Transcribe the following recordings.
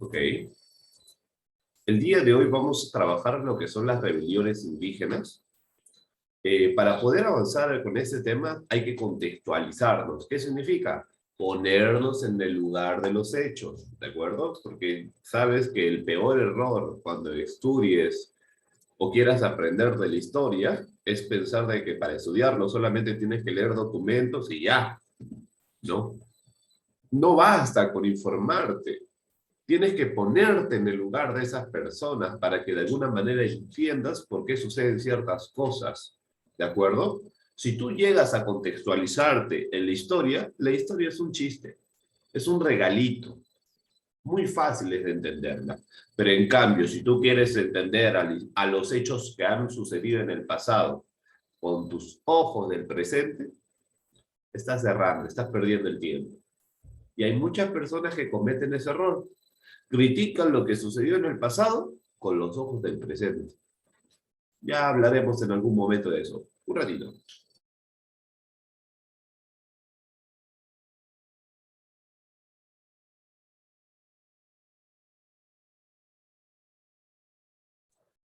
Ok. El día de hoy vamos a trabajar lo que son las rebeliones indígenas. Para poder avanzar con este tema hay que contextualizarnos. ¿Qué significa? Ponernos en el lugar de los hechos, ¿de acuerdo? Porque sabes que el peor error cuando estudies o quieras aprender de la historia es pensar de que para estudiar no solamente tienes que leer documentos y ya, ¿no? No basta con informarte. Tienes que ponerte en el lugar de esas personas para que de alguna manera entiendas por qué suceden ciertas cosas, ¿de acuerdo? Si tú llegas a contextualizarte en la historia es un chiste, es un regalito, muy fácil de entenderla. Pero en cambio, si tú quieres entender a los hechos que han sucedido en el pasado con tus ojos del presente, estás errando, estás perdiendo el tiempo. Y hay muchas personas que cometen ese error. Critican lo que sucedió en el pasado con los ojos del presente. Ya hablaremos en algún momento de eso. Un ratito.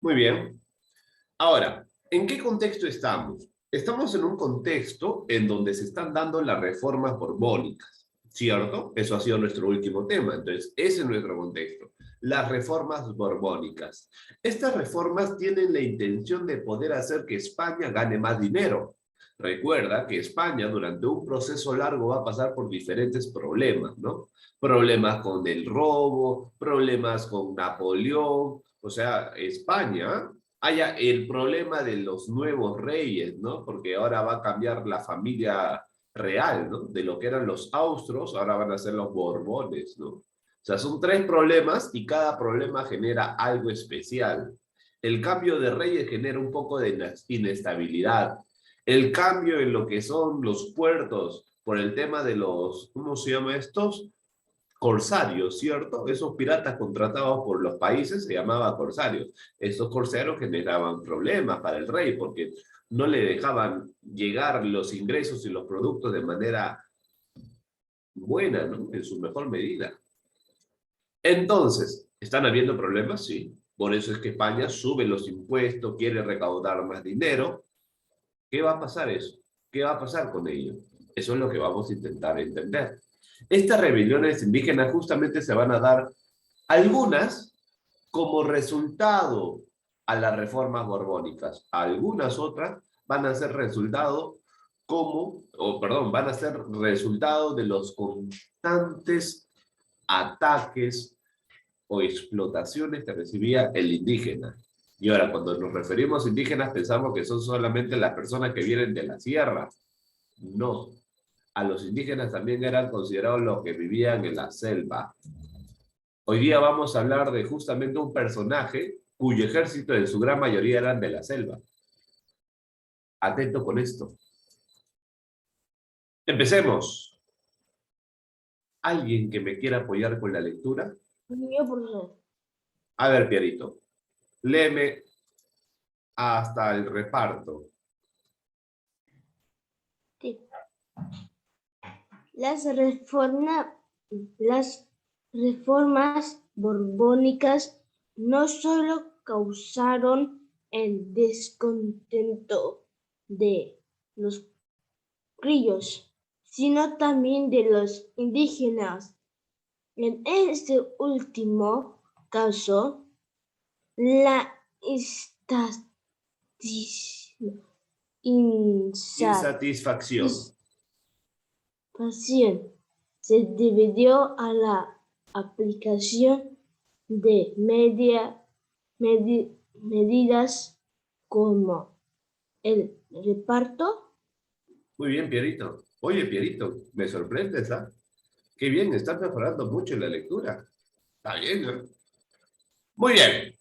Muy bien. Ahora, ¿en qué contexto estamos? Estamos en un contexto en donde se están dando las reformas borbónicas, ¿cierto? Eso ha sido nuestro último tema. Entonces, ese es nuestro contexto. Las reformas borbónicas. Estas reformas tienen la intención de poder hacer que España gane más dinero. Recuerda que España durante un proceso largo va a pasar por diferentes problemas, ¿no? Problemas con el robo, problemas con Napoleón. O sea, España haya el problema de los nuevos reyes, ¿no? Porque ahora va a cambiar la familia real, ¿no? De lo que eran los austros, ahora van a ser los borbones, ¿no? O sea, son tres problemas y cada problema genera algo especial. El cambio de reyes genera un poco de inestabilidad. El cambio en lo que son los puertos por el tema de los, ¿cómo se llama estos? Corsarios, ¿cierto? Esos piratas contratados por los países se llamaban corsarios. Estos corsarios generaban problemas para el rey porque no le dejaban llegar los ingresos y los productos de manera buena, ¿no? En su mejor medida. Entonces, ¿están habiendo problemas? Sí. Por eso es que España sube los impuestos, quiere recaudar más dinero. ¿Qué va a pasar eso? ¿Qué va a pasar con ello? Eso es lo que vamos a intentar entender. Estas rebeliones indígenas justamente se van a dar algunas como resultado a las reformas borbónicas. Algunas otras van a ser resultado van a ser resultado de los constantes ataques o explotaciones que recibía el indígena. Y ahora, cuando nos referimos a indígenas, pensamos que son solamente las personas que vienen de la sierra. No. A los indígenas también eran considerados los que vivían en la selva. Hoy día vamos a hablar de justamente un personaje cuyo ejército en su gran mayoría eran de la selva. Atento con esto. Empecemos. ¿Alguien que me quiera apoyar con la lectura? Yo, profesor. A ver, Pierito, léeme hasta el reparto. Sí. Las reformas borbónicas no solo causaron el descontento de los criollos, sino también de los indígenas. En este último caso, la Insatisfacción. insatisfacción se debió a la aplicación de medidas como el reparto. Muy bien, Pierito. Oye, Pierito, me sorprendes, ¿ah? Qué bien, estás mejorando mucho en la lectura. Está bien, ¿eh? Muy bien.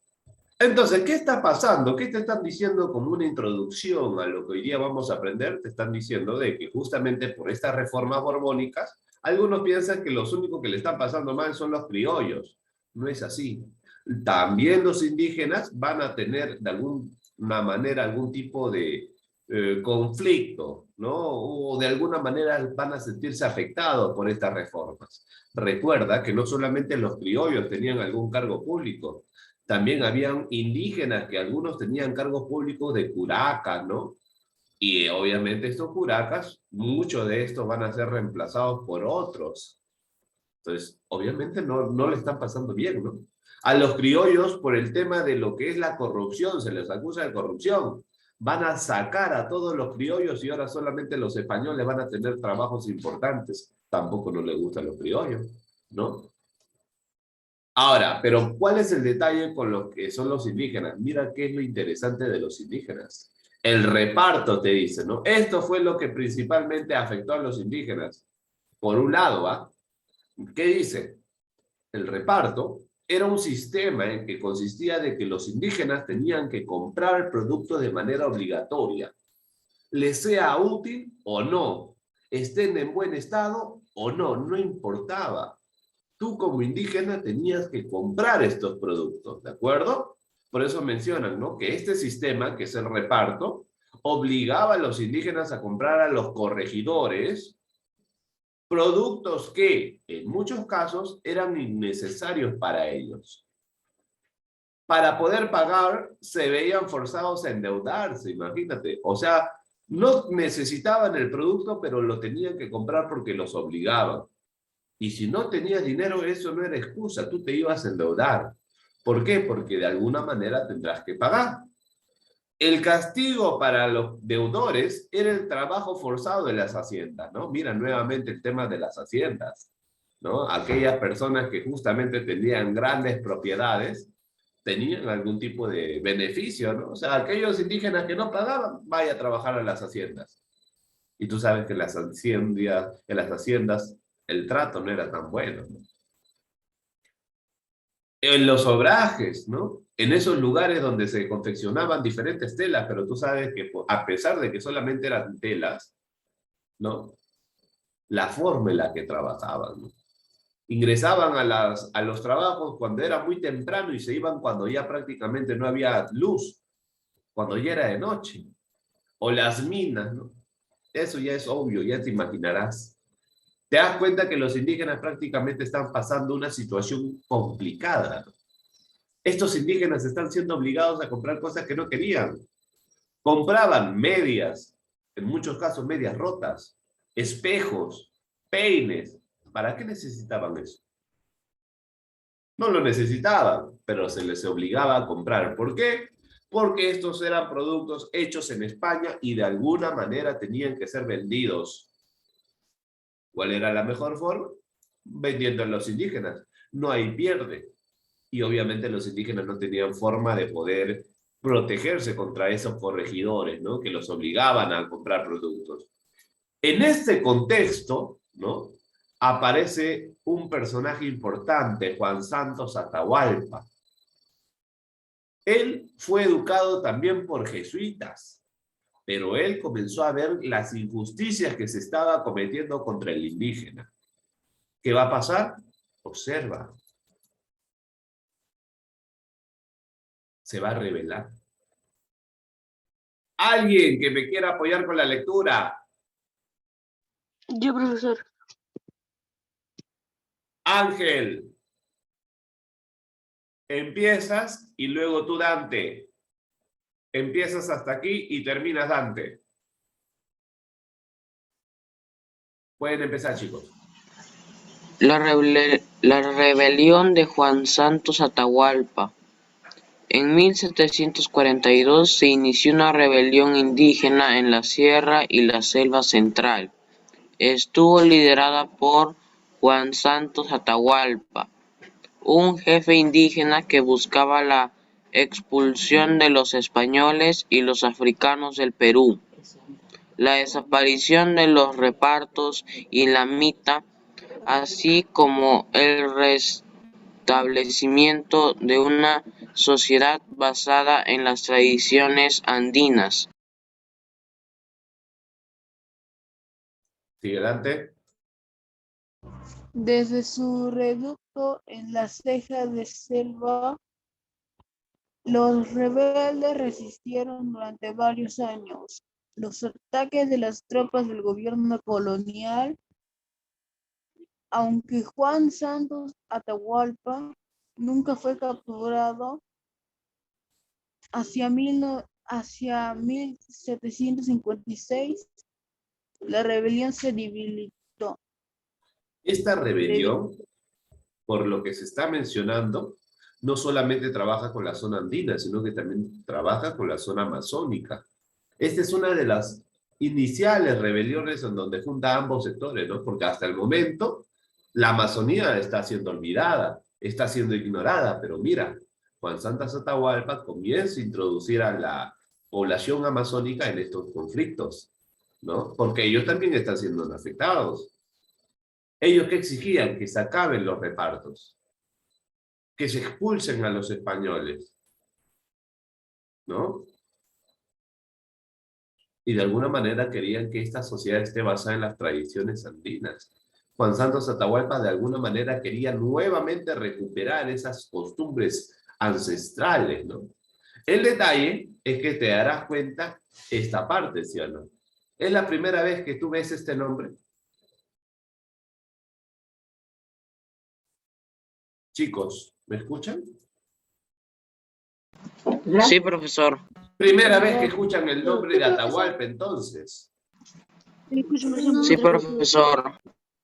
Entonces, ¿qué está pasando? ¿Qué te están diciendo como una introducción a lo que hoy día vamos a aprender? Te están diciendo de que justamente por estas reformas borbónicas, algunos piensan que los únicos que le están pasando mal son los criollos. No es así. También los indígenas van a tener de alguna manera algún tipo de conflicto. ¿no? O de alguna manera van a sentirse afectados por estas reformas. Recuerda que no solamente los criollos tenían algún cargo público, también habían indígenas que algunos tenían cargos públicos de curacas, ¿no? Y obviamente estos curacas, muchos de estos van a ser reemplazados por otros. Entonces, obviamente no le están pasando bien, ¿no? A los criollos, por el tema de lo que es la corrupción, se les acusa de corrupción. Van a sacar a todos los criollos y ahora solamente los españoles van a tener trabajos importantes. Tampoco no les gustan los criollos, ¿no? Ahora, pero ¿cuál es el detalle con lo que son los indígenas? Mira qué es lo interesante de los indígenas. El reparto te dice, ¿no? Esto fue lo que principalmente afectó a los indígenas. Por un lado, ¿ah? ¿Qué dice? El reparto era un sistema en que consistía de que los indígenas tenían que comprar productos de manera obligatoria, les sea útil o no, estén en buen estado o no, no importaba. Tú como indígena tenías que comprar estos productos, ¿de acuerdo? Por eso mencionan, ¿no? Que este sistema, que es el reparto, obligaba a los indígenas a comprar a los corregidores productos que, en muchos casos, eran innecesarios para ellos. Para poder pagar, se veían forzados a endeudarse, imagínate. O sea, no necesitaban el producto, pero lo tenían que comprar porque los obligaban. Y si no tenías dinero, eso no era excusa, tú te ibas a endeudar. ¿Por qué? Porque de alguna manera tendrás que pagar. El castigo para los deudores era el trabajo forzado de las haciendas, ¿no? Mira nuevamente el tema de las haciendas, ¿no? Aquellas personas que justamente tenían grandes propiedades tenían algún tipo de beneficio, ¿no? O sea, aquellos indígenas que no pagaban, vaya a trabajar a las haciendas. Y tú sabes que en las haciendas el trato no era tan bueno, ¿no? En los obrajes, ¿no? En esos lugares donde se confeccionaban diferentes telas, pero tú sabes que a pesar de que solamente eran telas, ¿no? La forma en la que trabajaban, ¿no? Ingresaban a los trabajos cuando era muy temprano y se iban cuando ya prácticamente no había luz, cuando ya era de noche. O las minas, ¿no? Eso ya es obvio, ya te imaginarás. Te das cuenta que los indígenas prácticamente están pasando una situación complicada, ¿no? Estos indígenas están siendo obligados a comprar cosas que no querían. Compraban medias, en muchos casos medias rotas, espejos, peines. ¿Para qué necesitaban eso? No lo necesitaban, pero se les obligaba a comprar. ¿Por qué? Porque estos eran productos hechos en España y de alguna manera tenían que ser vendidos. ¿Cuál era la mejor forma? Vendiendo a los indígenas. No hay pierde. Y obviamente los indígenas no tenían forma de poder protegerse contra esos corregidores, ¿no? Que los obligaban a comprar productos. En este contexto, ¿no? Aparece un personaje importante, Juan Santos Atahualpa. Él fue educado también por jesuitas, pero él comenzó a ver las injusticias que se estaba cometiendo contra el indígena. ¿Qué va a pasar? Observa. Se va a rebelar. Alguien que me quiera apoyar con la lectura. Yo, profesor. Ángel. Empiezas y luego tú, Dante. Empiezas hasta aquí y terminas, Dante. Pueden empezar, chicos. La rebelión de Juan Santos Atahualpa. En 1742 se inició una rebelión indígena en la Sierra y la Selva Central. Estuvo liderada por Juan Santos Atahualpa, un jefe indígena que buscaba la expulsión de los españoles y los africanos del Perú, la desaparición de los repartos y la mita, así como el restablecimiento de una sociedad basada en las tradiciones andinas. Sigue, Dante. Desde su reducto en la ceja de selva, los rebeldes resistieron durante varios años. los ataques de las tropas del gobierno colonial, aunque Juan Santos Atahualpa nunca fue capturado, hacia 1756 la rebelión se debilitó. Esta rebelión, por lo que se está mencionando, no solamente trabaja con la zona andina, sino que también trabaja con la zona amazónica. Esta es una de las iniciales rebeliones en donde junta ambos sectores, ¿no? Porque hasta el momento la Amazonía está siendo olvidada, está siendo ignorada, pero mira, Juan Santos Atahualpa comienza a introducir a la población amazónica en estos conflictos, ¿no? Porque ellos también están siendo afectados. Ellos que exigían que se acaben los repartos, que se expulsen a los españoles, ¿no? Y de alguna manera querían que esta sociedad esté basada en las tradiciones andinas. Juan Santos Atahualpa de alguna manera quería nuevamente recuperar esas costumbres ancestrales, ¿no? El detalle es que te darás cuenta esta parte, ¿sí o no? ¿Es la primera vez que tú ves este nombre? Chicos, ¿me escuchan? Sí, profesor. Primera vez que escuchan el nombre de Atahualpa, entonces. Sí, profesor.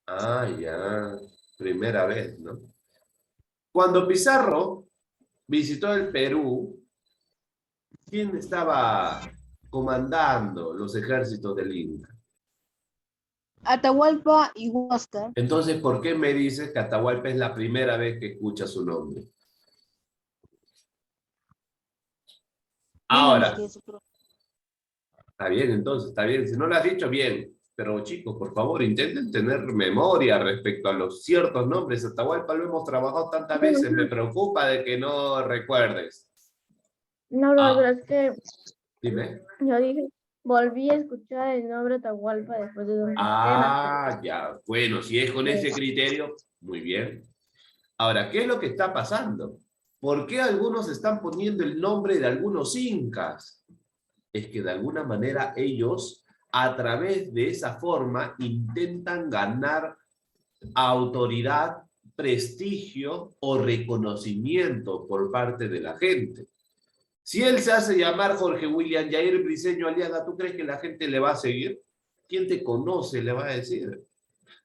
Ah, ya. Primera vez, ¿no? Cuando Pizarro visitó el Perú, ¿quién estaba comandando los ejércitos del Inca? Atahualpa y Huáscar. Entonces, ¿por qué me dices que Atahualpa es la primera vez que escucha su nombre? Ahora, está bien, entonces, está bien. Si no lo has dicho, bien. Pero chicos, por favor, intenten tener memoria respecto a los ciertos nombres. Atahualpa lo hemos trabajado tantas veces. Me preocupa de que no recuerdes. No, pero es que Dime. yo dije, volví a escuchar el nombre Atahualpa después de 2 semanas. Ah, ya. Bueno, si es con ese criterio, muy bien. Ahora, ¿qué es lo que está pasando? ¿Por qué algunos están poniendo el nombre de algunos incas? Es que de alguna manera ellos, a través de esa forma, intentan ganar autoridad, prestigio o reconocimiento por parte de la gente. Si él se hace llamar Jorge William Jair Briceño Aliaga, ¿tú crees que la gente le va a seguir? ¿Quién te conoce le va a decir?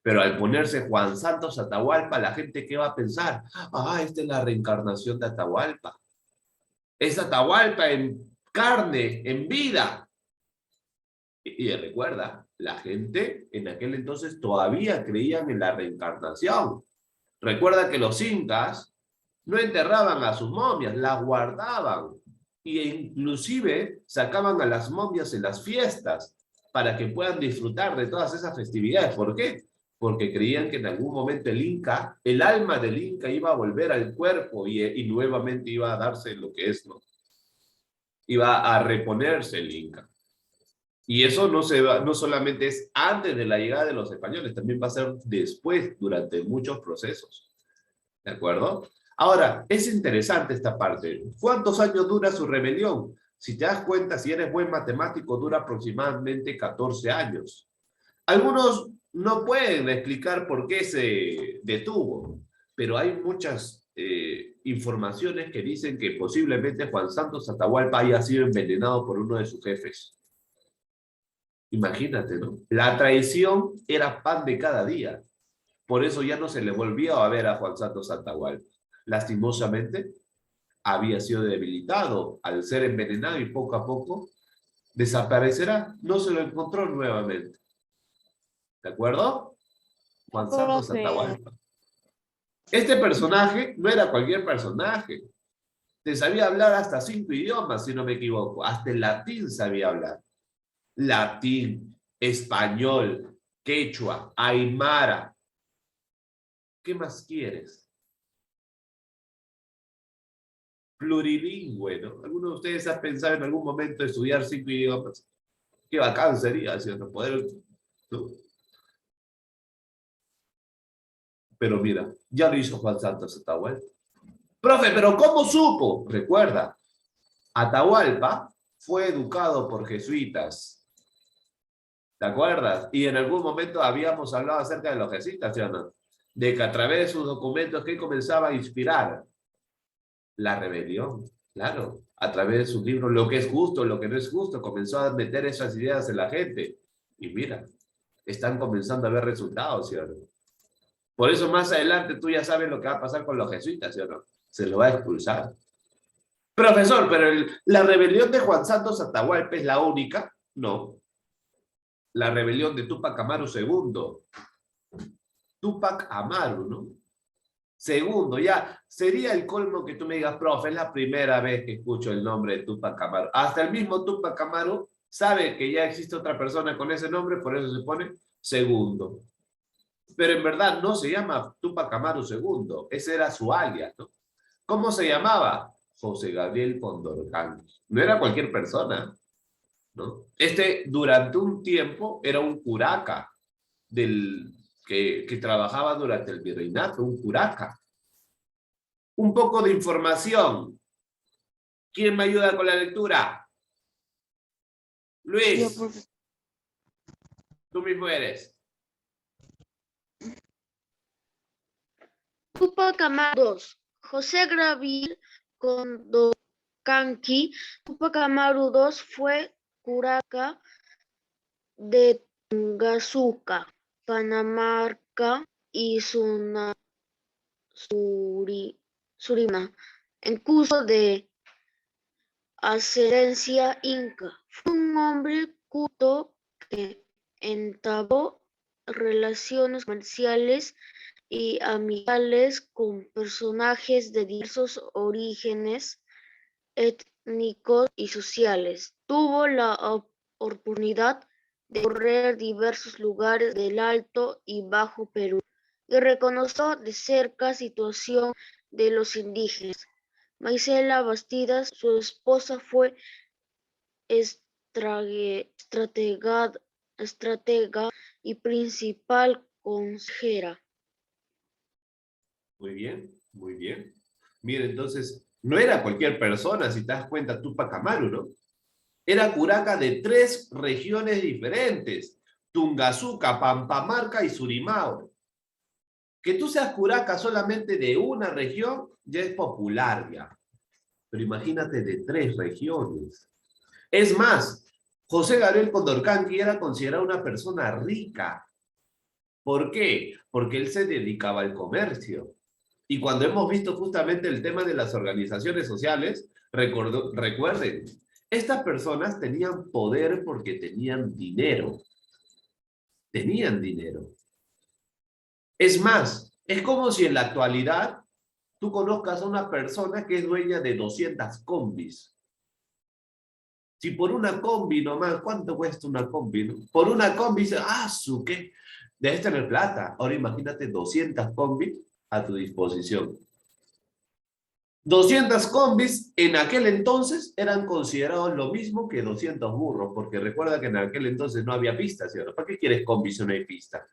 Pero al ponerse Juan Santos Atahualpa, la gente ¿qué va a pensar? Ah, esta es la reencarnación de Atahualpa. Es Atahualpa en carne, en vida. Y recuerda, la gente en aquel entonces todavía creían en la reencarnación. Recuerda que los incas no enterraban a sus momias, las guardaban. E inclusive sacaban a las momias en las fiestas para que puedan disfrutar de todas esas festividades. ¿Por qué? Porque creían que en algún momento el Inca, el alma del Inca iba a volver al cuerpo y nuevamente iba a darse lo que es, ¿no? Iba a reponerse el Inca. Y eso no solamente es antes de la llegada de los españoles, también va a ser después, durante muchos procesos. ¿De acuerdo? Ahora, es interesante esta parte. ¿Cuántos años dura su rebelión? Si te das cuenta, si eres buen matemático, dura aproximadamente 14 años. Algunos no pueden explicar por qué se detuvo, pero hay muchas informaciones que dicen que posiblemente Juan Santos Atahualpa haya sido envenenado por uno de sus jefes. Imagínate, ¿no? La traición era pan de cada día. Por eso ya no se le volvió a ver a Juan Santos Atahualpa. Lastimosamente, había sido debilitado al ser envenenado y poco a poco desaparecerá. No se lo encontró nuevamente. ¿De acuerdo? Juan Santos Atahualpa. Este personaje no era cualquier personaje. Te sabía hablar hasta 5 idiomas, si no me equivoco. Hasta el latín sabía hablar. Latín, español, quechua, aymara. ¿Qué más quieres? Plurilingüe, ¿no? ¿Alguno de ustedes ha pensado en algún momento estudiar 5 idiomas? Qué bacán sería, ¿cierto? Poder, ¿no? Pero mira, ya lo hizo Juan Santos Atahualpa. Profe, ¿pero cómo supo? Recuerda, Atahualpa fue educado por jesuitas. ¿Te acuerdas? Y en algún momento habíamos hablado acerca de los jesuitas, ¿sí o no? De que a través de sus documentos que comenzaba a inspirar la rebelión, claro, a través de sus libros, lo que es justo, lo que no es justo, comenzó a meter esas ideas en la gente. Y mira, están comenzando a ver resultados, ¿sí o no? Por eso más adelante tú ya sabes lo que va a pasar con los jesuitas, ¿sí o no? Se lo va a expulsar. Profesor, pero la rebelión de Juan Santos Atahualpa es la única. No. La rebelión de Túpac Amaru II. Túpac Amaru, ¿no? Segundo, ya, sería el colmo que tú me digas, profe, es la primera vez que escucho el nombre de Túpac Amaru. Hasta el mismo Túpac Amaru sabe que ya existe otra persona con ese nombre, por eso se pone segundo. Pero en verdad no se llama Túpac Amaru II, ese era su alias, ¿no? ¿Cómo se llamaba? José Gabriel Condorcanqui. No era cualquier persona, ¿no? Este, durante un tiempo, era un curaca que trabajaba durante el virreinato, un curaca. Un poco de información. ¿Quién me ayuda con la lectura? Yo, Luis, profesor. tú mismo eres. Túpac Amaru 2. José Gabriel Condorcanqui. Túpac Amaru 2 fue curaca de Tungazuca, Panamarca y Surinam, en curso de ascendencia inca. Fue un hombre culto que entabló relaciones comerciales y amicales con personajes de diversos orígenes étnicos y sociales. Tuvo la oportunidad de recorrer diversos lugares del Alto y Bajo Perú y reconoció de cerca la situación de los indígenas. Maicela Bastidas, su esposa, fue estratega y principal consejera. Muy bien, muy bien. Mira, entonces, no era cualquier persona, si te das cuenta, Túpac Amaru, ¿no? Era curaca de 3 regiones diferentes: Tungazuca, Pampamarca y Surimao. Que tú seas curaca solamente de una región ya es popular ya. Pero imagínate de 3 regiones. Es más, José Gabriel Condorcanqui era considerado una persona rica. ¿Por qué? Porque él se dedicaba al comercio. Y cuando hemos visto justamente el tema de las organizaciones sociales, recuerden, estas personas tenían poder porque tenían dinero. Tenían dinero. Es más, es como si en la actualidad tú conozcas a una persona que es dueña de 200 combis. Si por una combi nomás, ¿cuánto cuesta una combi, no? Por una combi dice, ¿qué? Debes tener plata. Ahora imagínate 200 combis a tu disposición. 200 combis en aquel entonces eran considerados lo mismo que 200 burros, porque recuerda que en aquel entonces no había pistas, ¿sí? ¿Para qué quieres combis si no hay pista?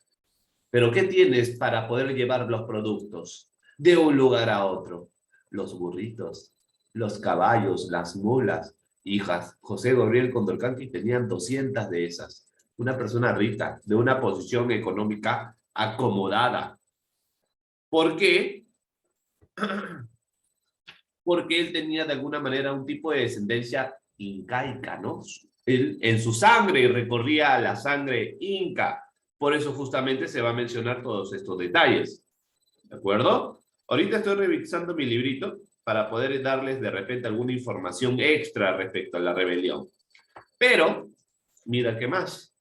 Pero ¿qué tienes para poder llevar los productos de un lugar a otro? Los burritos, los caballos, las mulas. Hijas, José Gabriel Condorcanqui tenían 200 de esas. Una persona rica, de una posición económica acomodada. ¿Por qué? Porque él tenía de alguna manera un tipo de descendencia incaica, ¿no? Él, en su sangre recorría la sangre inca. Por eso justamente se va a mencionar todos estos detalles. ¿De acuerdo? Ahorita estoy revisando mi librito para poder darles de repente alguna información extra respecto a la rebelión. Pero, mira qué más.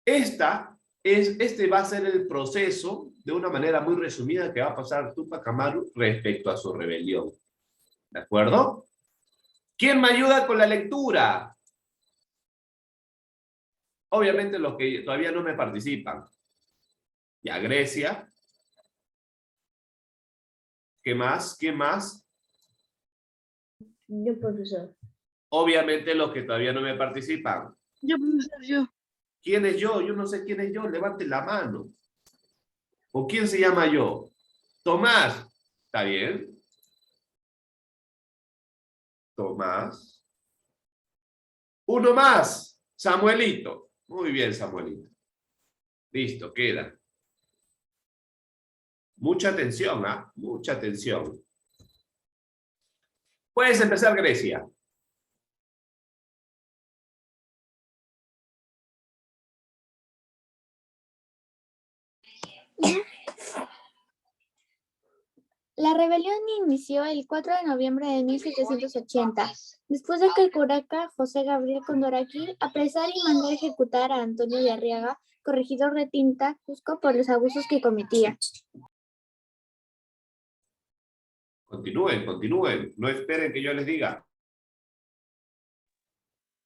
Este va a ser el proceso, de una manera muy resumida, que va a pasar Túpac Amaru respecto a su rebelión. ¿De acuerdo? ¿Quién me ayuda con la lectura? Obviamente los que todavía no me participan. Ya, Grecia. ¿Qué más? ¿Quién más? Yo, profesor. Obviamente los que todavía no me participan. Yo, profesor, yo. ¿Quién es yo? Yo no sé quién es yo. Levante la mano. ¿O quién se llama yo? Tomás. ¿Está bien? Tomás. Uno más. Samuelito. Muy bien, Samuelito. Listo, queda. Mucha atención, ¿ah? Mucha atención. Puedes empezar, Grecia. La rebelión inició el 4 de noviembre de 1780, después de que el curaca José Gabriel Condorcanqui apresara y mandara ejecutar a Antonio de Arriaga, corregidor de Tinta, Cusco, por los abusos que cometía. Continúen, continúen. No esperen que yo les diga.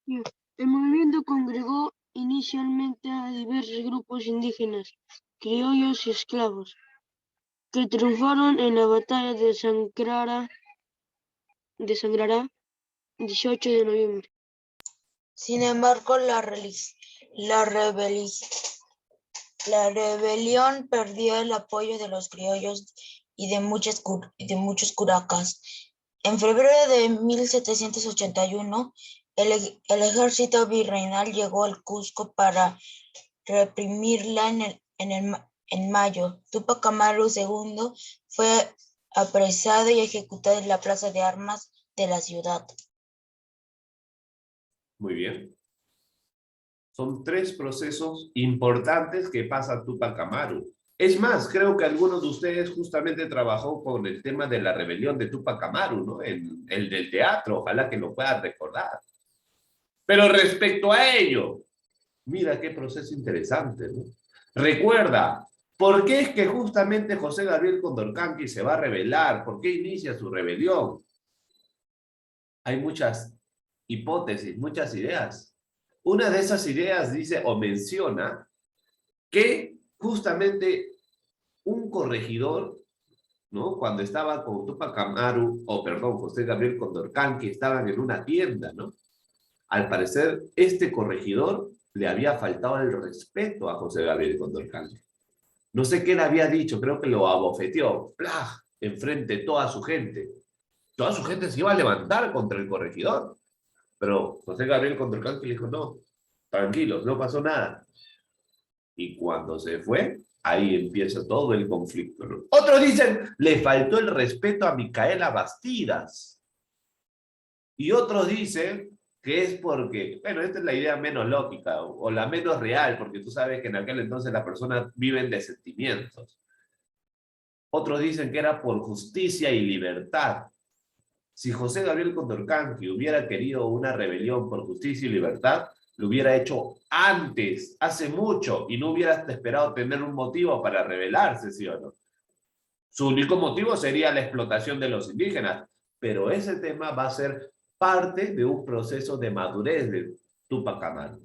El movimiento congregó inicialmente a diversos grupos indígenas, criollos y esclavos, que triunfaron en la batalla de Sangrará, 18 de noviembre. Sin embargo, la rebelión perdió el apoyo de los criollos y de muchos curacas. En febrero de 1781, el ejército virreinal llegó al Cusco para reprimirla. En mayo, Túpac Amaru II fue apresado y ejecutado en la plaza de armas de la ciudad. Muy bien. Son 3 procesos importantes que pasa Túpac Amaru. Es más, creo que algunos de ustedes justamente trabajó con el tema de la rebelión de Túpac Amaru, ¿no? En el del teatro, ojalá que lo puedan recordar. Pero respecto a ello, mira qué proceso interesante, ¿no? Recuerda, ¿por qué es que justamente José Gabriel Condorcanqui se va a rebelar? ¿Por qué inicia su rebelión? Hay muchas hipótesis, muchas ideas. Una de esas ideas dice o menciona que justamente un corregidor, ¿no? Cuando estaba con Túpac Amaru, José Gabriel Condorcanqui, estaban en una tienda, ¿no? Al parecer, este corregidor le había faltado el respeto a José Gabriel Condorcanqui. No sé qué le había dicho, creo que lo abofeteó, ¡plaj!, enfrente de toda su gente. Toda su gente se iba a levantar contra el corregidor. Pero José Gabriel Condorcanqui le dijo, no, tranquilos, no pasó nada. Y cuando se fue, ahí empieza todo el conflicto, ¿no? Otros dicen, le faltó el respeto a Micaela Bastidas. Y otros dicen que es porque, bueno, esta es la idea menos lógica o la menos real, porque tú sabes que en aquel entonces las personas viven de sentimientos. Otros dicen que era por justicia y libertad. Si José Gabriel Condorcanqui hubiera querido una rebelión por justicia y libertad, lo hubiera hecho antes, hace mucho, y no hubiera esperado tener un motivo para rebelarse, ¿sí o no? Su único motivo sería la explotación de los indígenas, pero ese tema va a ser parte de un proceso de madurez de Túpac Amaru.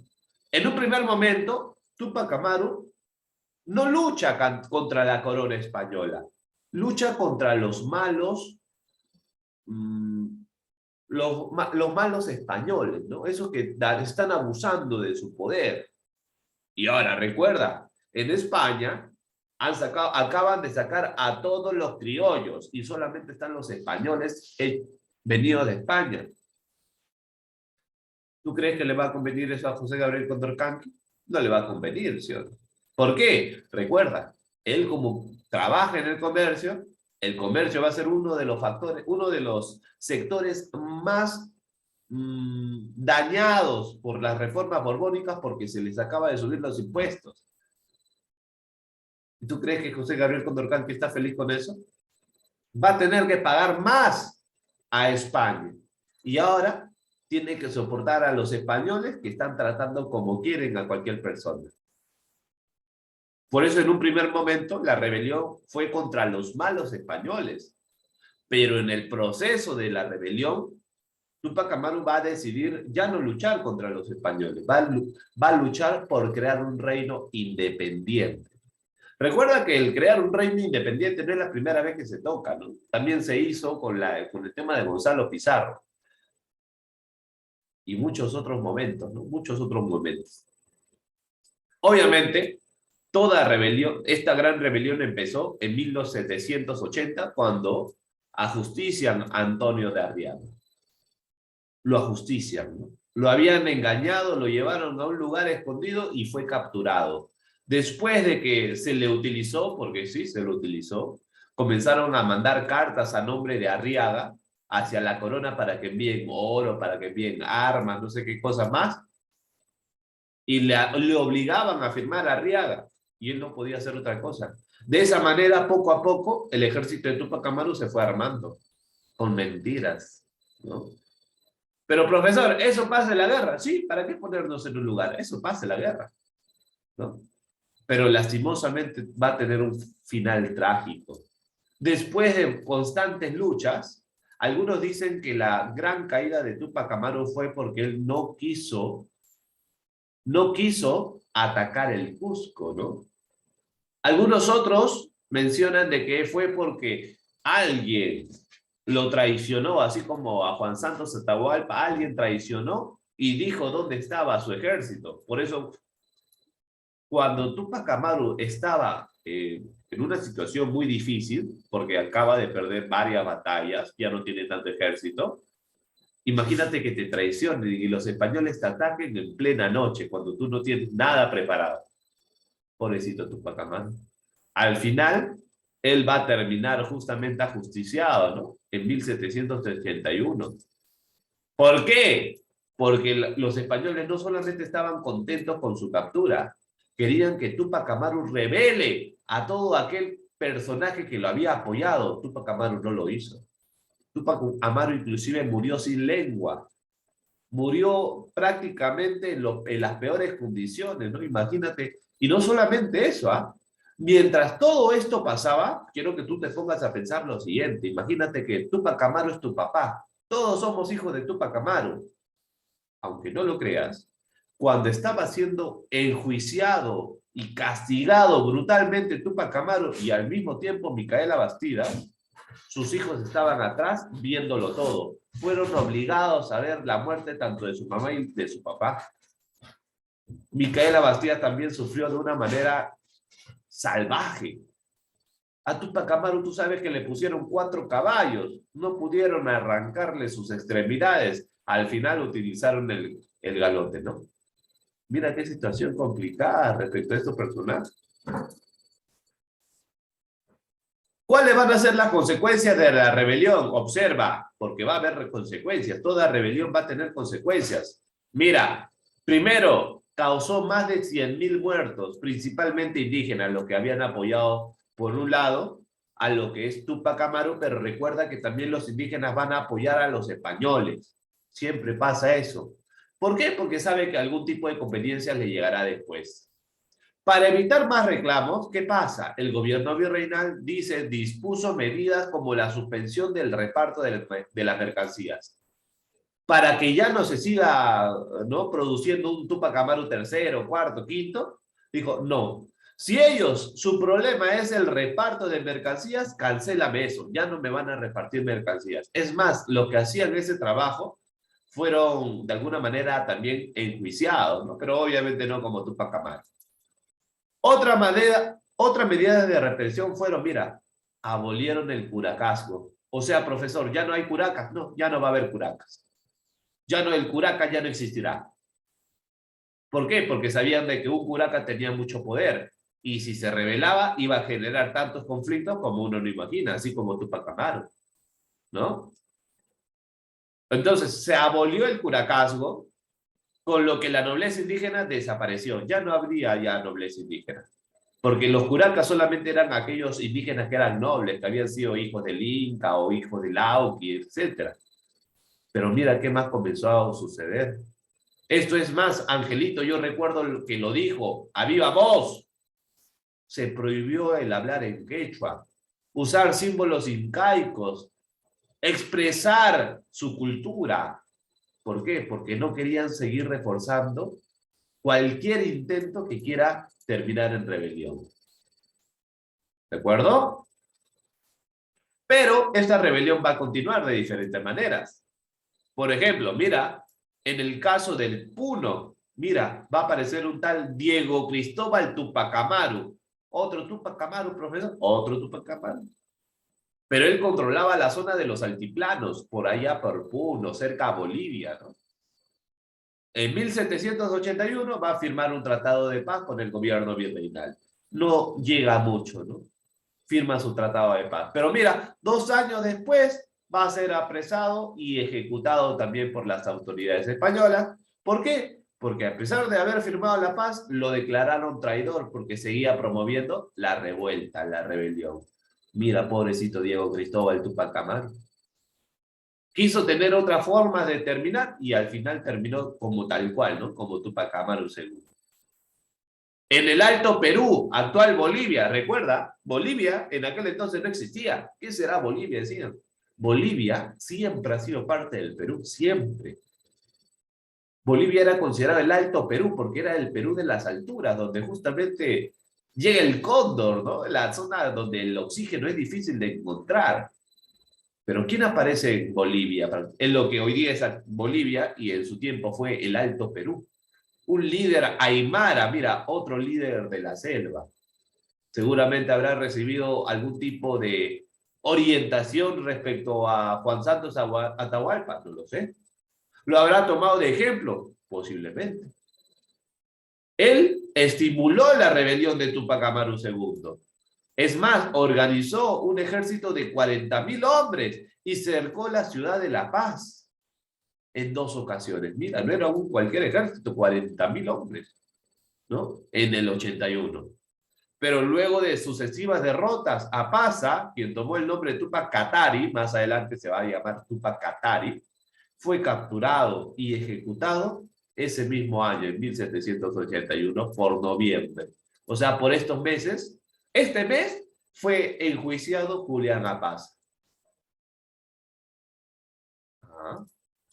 En un primer momento, Túpac Amaru no lucha contra la corona española, lucha contra los malos, los malos españoles, ¿no? Esos que están abusando de su poder. Y ahora, recuerda, en España acaban de sacar a todos los criollos y solamente están los españoles venidos de España. ¿Tú crees que le va a convenir eso a José Gabriel Condorcanqui? No le va a convenir, ¿sí o no? ¿Por qué? Recuerda, él como trabaja en el comercio va a ser uno de los factores, uno de los sectores más dañados por las reformas borbónicas porque se les acaba de subir los impuestos. ¿Y tú crees que José Gabriel Condorcanqui está feliz con eso? Va a tener que pagar más a España. Y ahora tiene que soportar a los españoles que están tratando como quieren a cualquier persona. Por eso en un primer momento la rebelión fue contra los malos españoles. Pero en el proceso de la rebelión, Túpac Amaru va a decidir ya no luchar contra los españoles, va a luchar por crear un reino independiente. Recuerda que el crear un reino independiente no es la primera vez que se toca, ¿no? También se hizo con el tema de Gonzalo Pizarro. Y muchos otros momentos, ¿no? Muchos otros momentos. Obviamente, esta gran rebelión empezó en 1780 cuando ajustician a Antonio de Arriaga. Lo ajustician, ¿no? Lo habían engañado, lo llevaron a un lugar escondido y fue capturado. Después de que se le utilizó, porque sí, se lo utilizó, comenzaron a mandar cartas a nombre de Arriaga hacia la corona para que envíen oro, para que envíen armas, no sé qué cosa más, y le obligaban a firmar a Arriaga, y él no podía hacer otra cosa. De esa manera, poco a poco, el ejército de Tupac Amaru se fue armando, con mentiras, ¿no? Pero, profesor, ¿eso pasa en la guerra? Sí, ¿para qué ponernos en un lugar? Eso pasa en la guerra, ¿no? Pero lastimosamente va a tener un final trágico. Después de constantes luchas, algunos dicen que la gran caída de Tupac Amaru fue porque él no quiso atacar el Cusco, ¿no? Algunos otros mencionan de que fue porque alguien lo traicionó, así como a Juan Santos Atahualpa, alguien traicionó y dijo dónde estaba su ejército. Por eso, cuando Tupac Amaru estaba en una situación muy difícil, porque acaba de perder varias batallas, ya no tiene tanto ejército, imagínate que te traicionen y los españoles te ataquen en plena noche, cuando tú no tienes nada preparado. Pobrecito Tupac Amaru. Al final, él va a terminar justamente ajusticiado, ¿no? En 1781. ¿Por qué? Porque los españoles no solamente estaban contentos con su captura, querían que Tupac Amaru revele a todo aquel personaje que lo había apoyado. Tupac Amaru no lo hizo. Tupac Amaru inclusive murió sin lengua. Murió prácticamente en las peores condiciones, ¿no? Imagínate. Y no solamente eso, ¿ah? Mientras todo esto pasaba, quiero que tú te pongas a pensar lo siguiente. Imagínate que Tupac Amaru es tu papá. Todos somos hijos de Tupac Amaru. Aunque no lo creas, cuando estaba siendo enjuiciado y castigado brutalmente Tupac Amaru y al mismo tiempo Micaela Bastida, sus hijos estaban atrás viéndolo todo. Fueron obligados a ver la muerte tanto de su mamá y de su papá. Micaela Bastida también sufrió de una manera salvaje. A Tupac Amaru tú sabes que le pusieron 4 caballos. No pudieron arrancarle sus extremidades. Al final utilizaron el galote, ¿no? Mira qué situación complicada respecto a estos personajes. ¿Cuáles van a ser las consecuencias de la rebelión? Observa, porque va a haber consecuencias. Toda rebelión va a tener consecuencias. Mira, primero, causó más de 100.000 muertos, principalmente indígenas, los que habían apoyado, por un lado, a lo que es Tupac Amaru, pero recuerda que también los indígenas van a apoyar a los españoles. Siempre pasa eso. ¿Por qué? Porque sabe que algún tipo de conveniencia le llegará después. Para evitar más reclamos, ¿qué pasa? El gobierno virreinal dispuso medidas como la suspensión del reparto de las mercancías. Para que ya no se siga, ¿no?, produciendo un Tupac Amaru tercero, cuarto, quinto, dijo, no. Si su problema es el reparto de mercancías, cancélame eso. Ya no me van a repartir mercancías. Es más, los que hacían ese trabajo fueron de alguna manera también enjuiciados, ¿no? Pero obviamente no como Tupac Amaru. Otra medida de represión fueron, mira, abolieron el curacazgo. O sea, profesor, ¿ya no hay curacas? No, ya no va a haber curacas. Ya no, el curaca ya no existirá. ¿Por qué? Porque sabían de que un curaca tenía mucho poder. Y si se rebelaba, iba a generar tantos conflictos como uno no imagina, así como Tupac Amaru, ¿no? Entonces, se abolió el curacazgo, con lo que la nobleza indígena desapareció. Ya no habría ya nobleza indígena. Porque los curacas solamente eran aquellos indígenas que eran nobles, que habían sido hijos del Inca o hijos del Lauqui, etc. Pero mira qué más comenzó a suceder. Esto es más, Angelito, yo recuerdo que lo dijo, a viva voz. Se prohibió el hablar en quechua, usar símbolos incaicos, expresar su cultura. ¿Por qué? Porque no querían seguir reforzando cualquier intento que quiera terminar en rebelión. ¿De acuerdo? Pero esta rebelión va a continuar de diferentes maneras. Por ejemplo, mira, en el caso del Puno, mira, va a aparecer un tal Diego Cristóbal Tupac Amaru. Otro Tupac Amaru, profesor, otro Tupac Amaru. Pero él controlaba la zona de los altiplanos, por allá por Puno, cerca a Bolivia, ¿no? En 1781 va a firmar un tratado de paz con el gobierno virreinal. No llega mucho, ¿no? Firma su tratado de paz. Pero mira, 2 años después va a ser apresado y ejecutado también por las autoridades españolas. ¿Por qué? Porque a pesar de haber firmado la paz, lo declararon traidor porque seguía promoviendo la revuelta, la rebelión. Mira, pobrecito Diego Cristóbal Túpac Amaru. Quiso tener otra forma de terminar y al final terminó como tal cual, ¿no? Como Túpac Amaru II. En el Alto Perú, actual Bolivia, recuerda, Bolivia en aquel entonces no existía. ¿Qué será Bolivia? Decían. Bolivia siempre ha sido parte del Perú, siempre. Bolivia era considerado el Alto Perú porque era el Perú de las alturas, donde justamente llega el cóndor, ¿no? La zona donde el oxígeno es difícil de encontrar. Pero ¿quién aparece en Bolivia? En lo que hoy día es Bolivia y en su tiempo fue el Alto Perú. Un líder aymara, mira, otro líder de la selva. Seguramente habrá recibido algún tipo de orientación respecto a Juan Santos Atahualpa, no lo sé. ¿Lo habrá tomado de ejemplo? Posiblemente. Él estimuló la rebelión de Túpac Amaru II. Es más, organizó un ejército de 40.000 hombres y cercó la ciudad de La Paz en 2 ocasiones. Mira, no era un cualquier ejército, 40.000 hombres, ¿no? En el 81. Pero luego de sucesivas derrotas, Apaza, quien tomó el nombre de Túpac Katari, más adelante se va a llamar Túpac Katari, fue capturado y ejecutado ese mismo año, en 1781, por noviembre. O sea, por estos meses, este mes fue enjuiciado Julián Apaza.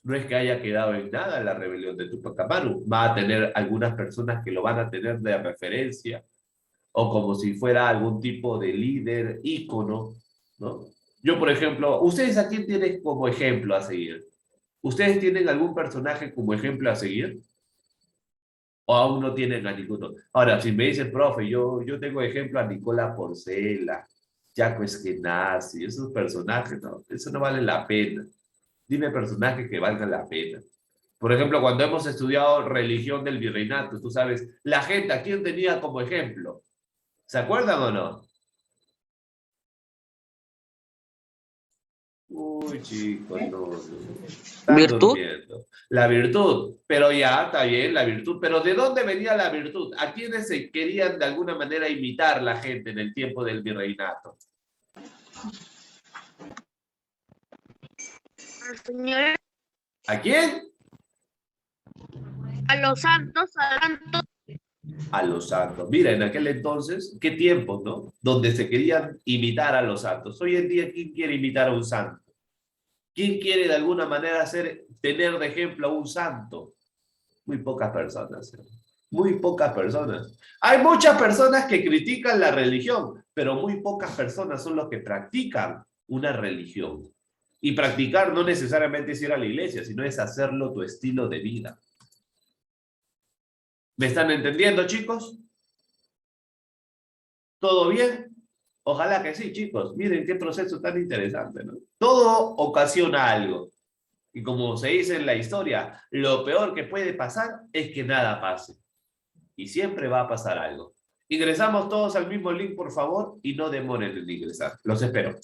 No es que haya quedado en nada la rebelión de Túpac Amaru. Va a tener algunas personas que lo van a tener de referencia, o como si fuera algún tipo de líder, ícono, ¿no? Yo, por ejemplo, ¿ustedes a quién tienen como ejemplo a seguir? ¿Ustedes tienen algún personaje como ejemplo a seguir? ¿O aún no tienen a ninguno? Ahora, si me dicen, profe, yo tengo ejemplo a Nicola Porcela, Jaco Eskenazi, esos personajes, no, eso no vale la pena. Dime personajes que valgan la pena. Por ejemplo, cuando hemos estudiado religión del virreinato, tú sabes, la gente, ¿a quién tenía como ejemplo? ¿Se acuerdan o no? Uy, chicos, no. Están ¿Virtud? durmiendo. La virtud, pero ya, está bien, la virtud. Pero ¿de dónde venía la virtud? ¿A quiénes se querían de alguna manera imitar la gente en el tiempo del virreinato? Señores, ¿A quién? a los santos, A los santos. Mira, en aquel entonces, qué tiempos, ¿no? Donde se querían imitar a los santos. Hoy en día, ¿quién quiere imitar a un santo? ¿Quién quiere de alguna manera tener de ejemplo a un santo? Muy pocas personas. Muy pocas personas. Hay muchas personas que critican la religión, pero muy pocas personas son los que practican una religión. Y practicar no necesariamente es ir a la iglesia, sino es hacerlo tu estilo de vida. ¿Me están entendiendo, chicos? ¿Todo bien? Ojalá que sí, chicos. Miren qué proceso tan interesante, ¿no? Todo ocasiona algo. Y como se dice en la historia, lo peor que puede pasar es que nada pase. Y siempre va a pasar algo. Ingresamos todos al mismo link, por favor, y no demoren en ingresar. Los espero.